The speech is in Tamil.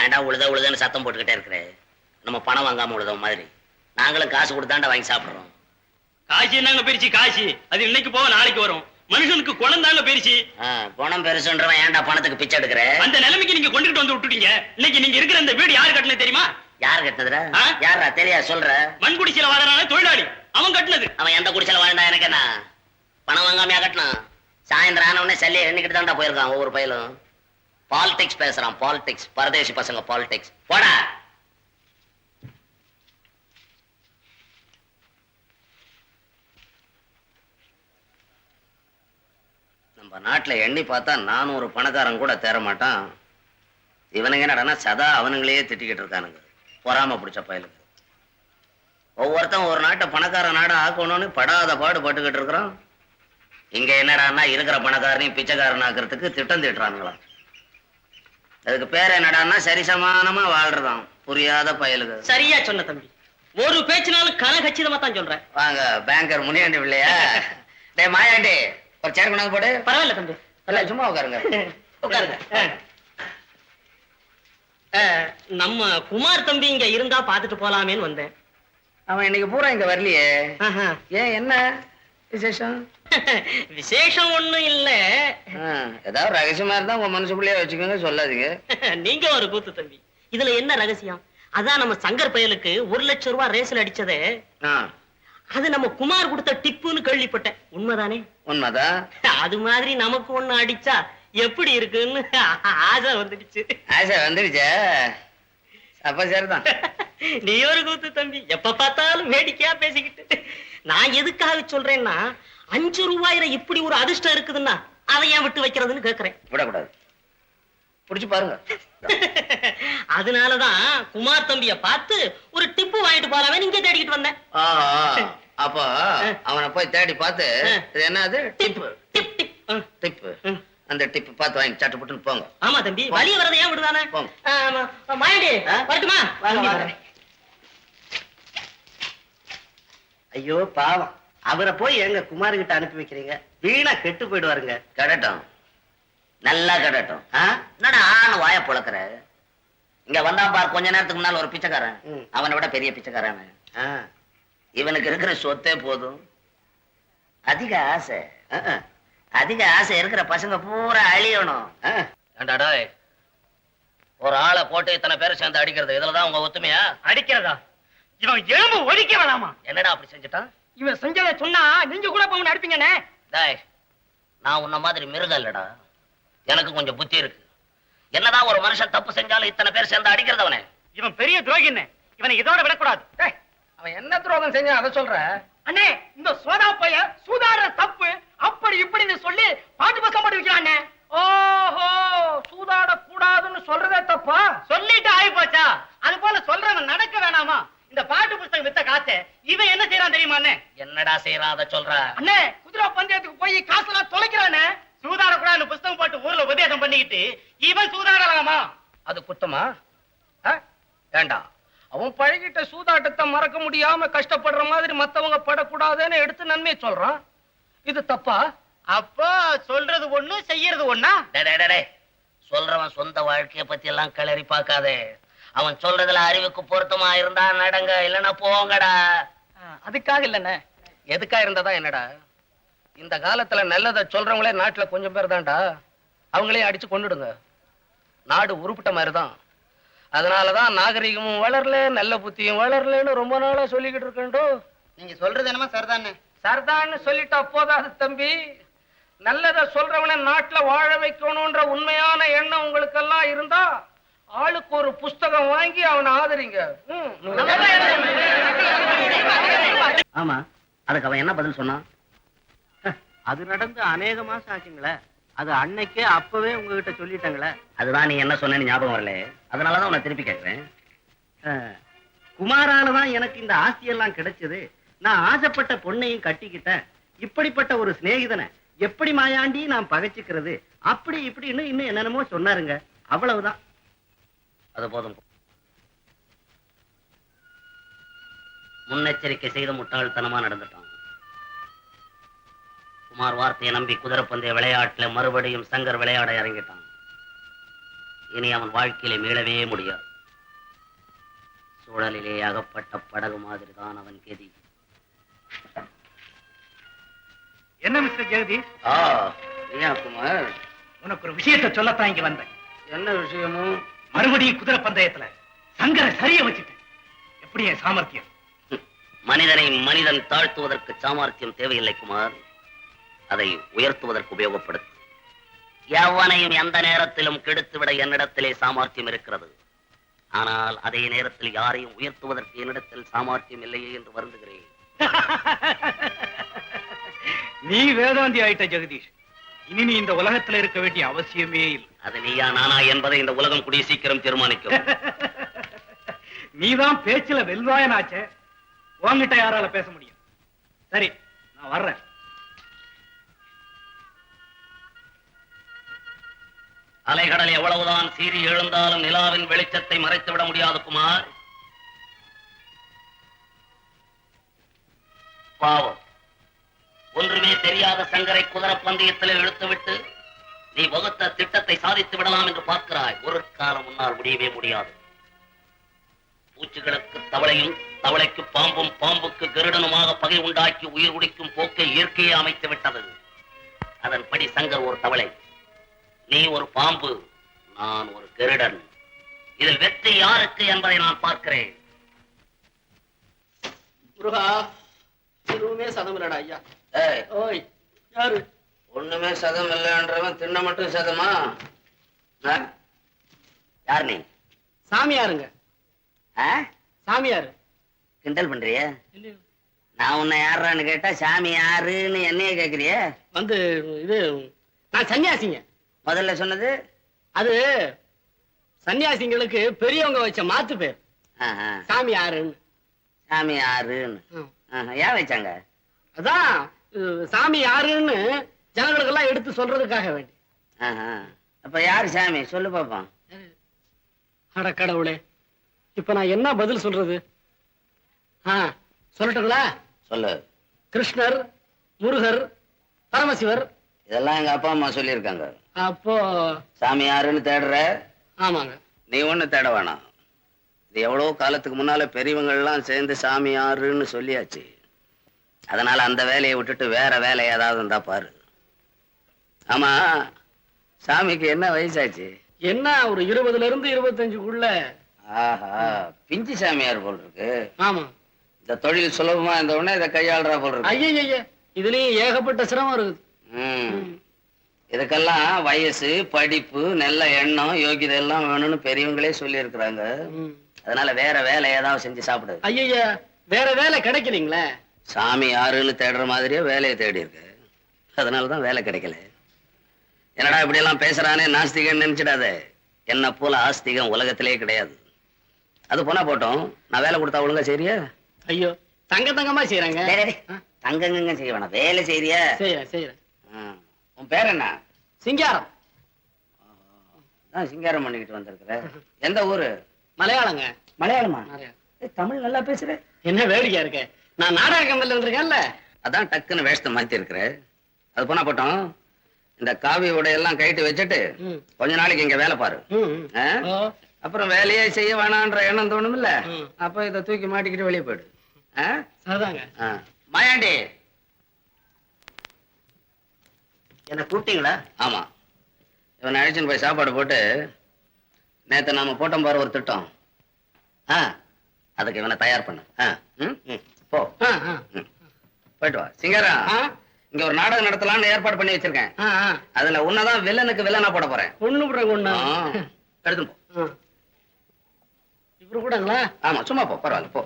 ஏன்டா உழுதுன்னு சத்தம் போட்டுக்கிட்டே இருக்கிற? நம்ம பணம் வாங்காம உழுத மாதிரி நாங்களும் காசு கொடுத்தாண்டா வாங்கி சாப்பிடுறோம். காசு என்னங்க பெருச்சு காசு? அது இன்னைக்கு போக நாளைக்கு வரும். மனுஷனுக்கு குணம் தாங்க பெருச்சு. குணம் பெருசுன்றவன் ஏன்டா பணத்துக்கு பிச்சை எடுக்கிற? அந்த நிலைமைக்கு நீங்க கொண்டுட்டு வந்து விட்டுட்டீங்க. இன்னைக்கு நீங்க இருக்கிற இந்த வீடு யாரு கட்டினது தெரியுமா? யார் கட்டினதுடா? யாரா தெரியா சொல்ற? மண் குடிசையில வாழறான தொழிலாளி அவன் கட்டினது. அவன் எந்த குடிசையில வாழ்ந்தா எனக்கு என்ன? பணம் வாங்காமையா கட்டினான்? சாயந்தரம் ஆன உடனே சல்லியை எண்ணிக்கிட்டு தான்டா போயிருக்கான் ஒவ்வொரு பயிலும். பாலிடிக்ஸ் பேசுறான், பாலிடிக்ஸ். பரதேசி பசங்க பாலிடிக்ஸ். போடா. நம்ம நாட்டுல எண்ணி பார்த்தா 400 பணக்காரன் கூட தேர மாட்டான். இவனுங்க என்னடா சதா அவனுங்களையே திட்டிக்கிட்டு இருக்கானுங்க. பொறாம பிடிச்ச பயலுக்கு. ஒவ்வொருத்தன் ஒரு நாட்டை பணக்கார நாடா ஆக்கணும்னு படாத பாடு பட்டுக்கிட்டு இருக்கிறான். இங்க என்னடான்னா இருக்கிற பணக்காரனையும் பிச்சைக்காரன் ஆக்குறதுக்கு திட்டம் திட்டுறானுங்களாம். அதுக்கு பேர் என்னடான்னா சரிசமானமா வாழ்றதான் புரியாத பயலுக்கு. சரியா சொன்ன தம்பி. ஒரு பேச்சினாலும் கனகச்சிதமா தான் சொல்றேன். வாங்க பேங்கர் முனியாண்டி இல்லையா? டேய் மாயாண்டி, ஒரு சேர் கொண்டாந்து போடு. பரவாயில்ல தம்பி, சும்மா உட்காருங்க. உட்காருங்க. நம்ம குமார் தம்பி இங்க இருந்தா பாத்துட்டு போலாமேன்னு வந்தேன். அவன் இன்னைக்கு பூரா இங்க வரலையே. ஏன், என்ன விசேஷம்? விசேஷம் ஒண்ணும் இல்ல. ஏதாவது ரகசியமா இருந்தா உங்க மனசுக்குள்ளேயே வச்சுக்கோங்க, சொல்லாதீங்க. நீங்க ஒரு கூத்து தம்பி. இதுல என்ன ரகசியம்? அதான் நம்ம சங்கர் பயலுக்கு 1 லட்சம் ரூபாய் ரேஸ்ல அடிச்சதே, அது நம்ம குமார் கொடுத்த டிப்புன்னு கேள்விப்பட்டேன். உண்மைதானே? உண்மைதான். அது மாதிரி நமக்கு ஒண்ணு அடிச்சா எப்படி இருக்குன்னு ஆசை வந்துடுச்சு. ஆசை வந்துடுச்சா? அப்ப சரிதான். நீ ஒரு கூத்து தம்பி, எப்ப பார்த்தாலும் வேடிக்கையா பேசிக்கிட்டு. நான் எதுக்காக சொல்றேன்னா, 5 ரூபாயில இப்படி ஒரு அதிர்ஷ்டம் இருக்குதுன்னா அதை ஏன் விட்டு வைக்கிறதுன்னு கேக்குறேன். விடக்கூடாது, புடிச்சு பாருங்க. அதனாலதான் குமார் தம்பிய பார்த்து ஒரு டிப்பு வாங்கிட்டு போறாவே நீங்க தேடிக்கிட்டு வந்தேன். அப்போ அவனை போய் தேடி பார்த்து என்னது டிப்பு டிப்பு அந்த டிப்பு பார்த்து வாங்கி சட்டு புட்டுன்னு போங்க. ஆமா தம்பி, வழி வரதை ஏன் விடுதானே? மாயண்டி வரட்டுமா? ஐயோ பாவம், அவரை போய் எங்க குமார் கிட்ட அனுப்பி வைக்கிறீங்க? வீணா கெட்டு போயிடுவாருங்க. கடட்டும், நல்லா கடட்டும். என்னடா ஆன்னு வாய புழக்கிற? இங்க வந்தா பார், கொஞ்ச நேரத்துக்கு முன்னால ஒரு பிச்சைக்காரன், அவனை விட பெரிய பிச்சைக்காரன். இவனுக்கு இருக்கிற சொத்தே போதும். அதிக ஆசை, அதிக ஆசை இருக்கிற பசங்க பூரா அழியணும். ஒரு ஆளை போட்டு இத்தனை பேரை சேர்ந்து அடிக்கிறது, இதுலதான் உங்க ஒத்துமையா? அடிக்கிறதா? இவன் எலும்பு ஒடிக்க வேணாமா? என்னடா அப்படி செஞ்சுட்டான்? இவன் செஞ்சத சொன்னா நீங்க கூட போய் அடிப்பீங்கண்ணே. நான் உன்ன மாதிரி மிருகம் இல்லடா, எனக்கு கொஞ்சம் புத்தி இருக்கு. என்னதான் ஒரு மனுஷன் தப்பு செஞ்சாலும் இத்தனை பேர் சேர்ந்து அடிக்கிறதவனே. இவன் பெரிய துரோகின்னு, இவனை இதோட விடக்கூடாது. அவன் என்ன துரோகம் செஞ்சான் அதை சொல்ற? அண்ணே, இந்த சோதா பைய சூதாடுற தப்பு அப்படி இப்படின்னு சொல்லி பாட்டு பக்கம் போட்டு வைக்கிறான். ஓஹோ, சூதாட கூடாதுன்னு சொல்றதே தப்பா? சொல்லிட்டு ஆகி போச்சா? அது போல சொல்றவன் நடக்க வேணாமா? இந்த பாட்டு புத்தகம் வித்த காசு இவன் என்ன செய்யறான் தெரியுமா? என்னடா செய்யறான் அதை சொல்ற? அண்ணே, குதிரை பந்தயத்துக்கு போய் காசு எல்லாம் தொலைக்கிறானே. சூதாட கூடாதுன்னு புத்தகம் போட்டு ஊர்ல உபதேசம் பண்ணிக்கிட்டு இவன் சூதாடலாமா? அது குத்தமா? வேண்டாம், அவன் பழகிட்ட சூதாட்டத்தை மறக்க முடியாம கஷ்டப்படுற மாதிரி மத்தவங்க படக்கூடாதுன்னு எடுத்து நன்மையை சொல்றான். இது தப்பா? அப்போ சொல்றது ஒண்ணு செய்யறது ஒண்ணா? சொல்றவன் சொந்த வாழ்க்கைய பத்தி எல்லாம் கிளறி பார்க்காதே. அவன் சொல்றதுல அறிவுக்கு பொருத்தமா இருந்தா நடங்க, இல்லன்னா போங்கடா. அதுக்காக இல்லண்ணே. எதுக்கா இருந்ததா என்னடா? இந்த காலத்துல நல்லதை சொல்றவங்களே நாட்டுல கொஞ்சம் பேர் தான்டா. அவங்களே அடிச்சு கொண்டுடுங்க, நாடு உருப்பிட்ட மாதிரிதான். அதனாலதான் நாகரிகமும் வளரல, நல்ல புத்தியும் வளரலன்னு ரொம்ப நாளா சொல்லிக்கிட்டு இருக்கேன்டோ. நீங்க சொல்றது என்னமா சரிதானே? சரிதான்னு சொல்லிட்டா போதாது தம்பி. நல்லத சொல்றவனை நாட்டுல வாழ வைக்கணும்ன்ற உண்மையான எண்ணம் உங்களுக்கு எல்லாம் இருந்தா ஆளுக்கு ஒரு புஸ்தகம் வாங்கி அவனை ஆதரிங்க. ஆமா, அதுக்கு அவன் என்ன பதில் சொன்னான்? அது நடந்து அநேக மாசம் ஆச்சுங்களே, அது அன்னைக்கே அப்பவே உங்ககிட்ட சொல்லிட்டாங்களே. அதுதான் நீ என்ன சொன்னேன்னு ஞாபகம் வரல, அதனாலதான் உன்னை திருப்பி கேட்கிறேன். குமாராலதான் எனக்கு இந்த ஆஸ்தியெல்லாம் கிடைச்சது. நான் ஆசைப்பட்ட பொண்ணையும் கட்டிக்கிட்டேன். இப்படிப்பட்ட ஒரு சிநேகிதனை எப்படி மாயாண்டி நான் பகைச்சுக்கிறது? அப்படி இப்படின்னு இன்னும் என்னென்னமோ சொன்னாருங்க. அவ்வளவுதான். அது போதும். முன்னெச்சரிக்கை செய்த முட்டாள்தனமா நடந்துட்டான். குமார் வார்த்தையை நம்பி குதிரைப்பந்தய விளையாட்டுல மறுபடியும் சங்கர் விளையாட இறங்கிட்டான். இனி அவன் வாழ்க்கையில மீளவே முடியாது. சூழலிலே அகப்பட்ட படகு மாதிரிதான் அவன் கெதி. என்ன மிஸ்டர் ஜெகதீஷ், ஏன் குமார்? உனக்கு ஒரு விஷயத்தை சொல்லத்தான் இங்க வந்தேன். என்ன விஷயமும்? மறுபடியும் குதிரை பந்தயத்துல சங்கரை சரிய வச்சுட்டேன். எப்படி என் சாமர்த்தியம்? மனிதனை மனிதன் தாழ்த்துவதற்கு சாமர்த்தியம் தேவையில்லை குமார், அதை உயர்த்துவதற்கு உபயோகப்படுத்து. எவனையும் எந்த நேரத்திலும் கெடுத்துவிட என்னிடத்திலே சாமர்த்தியம் இருக்கிறது. ஆனால் அதே நேரத்தில் யாரையும் உயர்த்துவதற்கு என்னிடத்தில் சாமர்த்தியம் இல்லையே என்று வருந்துகிறேன். நீ வேதாந்தி ஆயிட்ட ஜெகதீஷ். இனி நீ இந்த உலகத்துல இருக்க வேண்டிய அவசியமே இல்லை. அது நீயா நானா என்பதை இந்த உலகம் கூடிய சீக்கிரம் தீர்மானிக்கும். நீதான் பேச்சுல வெல்வாயனாச்சே, உன்கிட்ட யாரால பேச முடியும்? சரி, நான் வர்றேன். அலைகடல் எவ்வளவுதான் சீறி எழுந்தாலும் நிலாவின் வெளிச்சத்தை மறைத்து விட முடியாது குமார். பாவம், ஒன்றுமே தெரியாத சங்கரை குதிரை பந்தயத்தில் இழுத்துவிட்டு நீ வகுத்த திட்டத்தை சாதித்து விடலாம் என்று பார்க்கிறாய். ஒரு காலம் முன்னால் முடியவே முடியாது. பூச்சிகளுக்கு தவளையும், தவளைக்கு பாம்பும், பாம்புக்கு கருடனுமாக பகை உண்டாக்கி உயிர் குடிக்கும் போக்கை இயற்கையே அமைத்து விட்டது. அதன்படி சங்கர் ஒரு தவளை, நீ ஒரு பாம்பு, நான் ஒரு கருடன். இதில் வெற்றி யாருக்கு என்பதை நான் பார்க்கிறேன். முருகா, எதுவுமே சதம் இல்லடா ஐயா. ஏய், ஓய், யாரு? ஒண்ணுமே சதம் இல்லைன்றவன் தின்ன மட்டும் சதமா? யார் நீ? சாமியாருங்க. சாமியாரு. கிண்டல் பண்றிய? நான் உன்னை யாரான்னு கேட்டா சாமி யாருன்னு என்னைய கேக்குறிய? வந்து இது நான் சன்னியாசிங்க. முதல்ல சொன்னது அது சன்னியாசிங்களுக்கு பெரியவங்க வச்ச மாத்து பேர். சாமி யாருன்னு. சாமி யாருன்னு ஏன் வச்சாங்க? அதான் சாமி யாருன்னு ஜனங்களுக்கு எல்லாம் எடுத்து சொல்றதுக்காக வேண்டி. அப்ப யாரு சாமி சொல்லு பாப்போம். அட கடவுளே, இப்ப நான் என்ன பதில் சொல்றது? சொல்லட்டுங்களா? சொல்லு. கிருஷ்ணர், முருகர், பரமசிவர். இதெல்லாம் எங்க அப்பா அம்மா சொல்லியிருக்காங்க. அப்போ சாமி யாருன்னு தேடுற? ஆமாங்க. நீ ஒண்ணு தேட வேணாம். இது எவ்வளவு காலத்துக்கு முன்னால பெரியவங்க எல்லாம் சேர்ந்து சாமி யாருன்னு சொல்லியாச்சு. அதனால அந்த வேலையை விட்டுட்டு வேற வேலை ஏதாவது இருந்தா பாரு. ஆமா, சாமிக்கு என்ன வயசாச்சு? என்ன ஒரு 20ல இருந்து 25க்குள்ள. ஆஹா, பிஞ்சு சாமியார் போல் இருக்கு. ஆமா, இந்த தொழில் சுலபமா இருந்த உடனே இதை கையாளுறா போல் இருக்கு. ஐய, இதுலயும் ஏகப்பட்ட சிரமம் இருக்குது. இதுக்கெல்லாம் வயசு, படிப்பு, நல்ல எண்ணம், யோகிதை எல்லாம் வேணும்னு பெரியவங்களே சொல்லி இருக்கிறாங்க. அதனால வேற வேலை ஏதாவது செஞ்சு சாப்பிடு. ஐய, வேற வேலை கிடைக்கலீங்களே. சாமி யாருன்னு தேடுற மாதிரியே வேலையை தேடி இருக்கு. அதனாலதான் வேலை கிடைக்கல. என்னடா இப்படி எல்லாம் பேசுறானே நாஸ்திகன்னு நினைச்சிடாத. என்ன போல ஆஸ்திகம் உலகத்திலே கிடையாது. அது போனா போட்டோம், நான் வேலை கொடுத்தா ஒழுங்கா செய்றியா? ஐயோ, தங்கமா செய்யறாங்க. தங்கங்க செய்ய வேணாம், வேலை செய்றியா? செய்யறேன். உன் பேர் என்ன? சிங்காரம். சிங்காரம் பண்ணிக்கிட்டு வந்திருக்கிற. எந்த ஊரு? மலையாளங்க. மலையாளமா? தமிழ் நல்லா பேசுற. என்ன வேடிக்கையா இருக்க? நான் நாடக கம்பெனில இருந்திருக்கேன்ல, அதான் டக்குன்னு வேஷத்தை மாத்தி இருக்கிற. அது போனா போட்டோம், இந்த காவி உடையெல்லாம் கைட்டு வச்சுட்டு கொஞ்ச நாளைக்கு இங்க வேலை பாரு. அப்புறம் வேலையே செய்ய வேணான்ற எண்ணம் தோணும் இல்ல, அப்ப இதை தூக்கி மாட்டிக்கிட்டு வெளியே போயிடு. மாயாண்டி, என்ன கூப்பிட்டீங்களா? ஆமா, இவனை அழைச்சுன்னு போய் சாப்பாடு போட்டு, நேத்து நாம போட்டோம் பாரு ஒரு திட்டம், அதுக்கு இவனை தயார் பண்ணு. போ, போயிட்டு வா. சிங்காரம், இங்க ஒரு நாடகம் நடத்தலாம்னு ஏற்பாடு பண்ணி வச்சிருக்கேன். அதுல உன்னதான் வில்லனுக்கு வில்லனா போட போறேன். எடுத்து போ. இவரு கூடங்களா? ஆமா, சும்மா போ, பரவாயில்ல போ.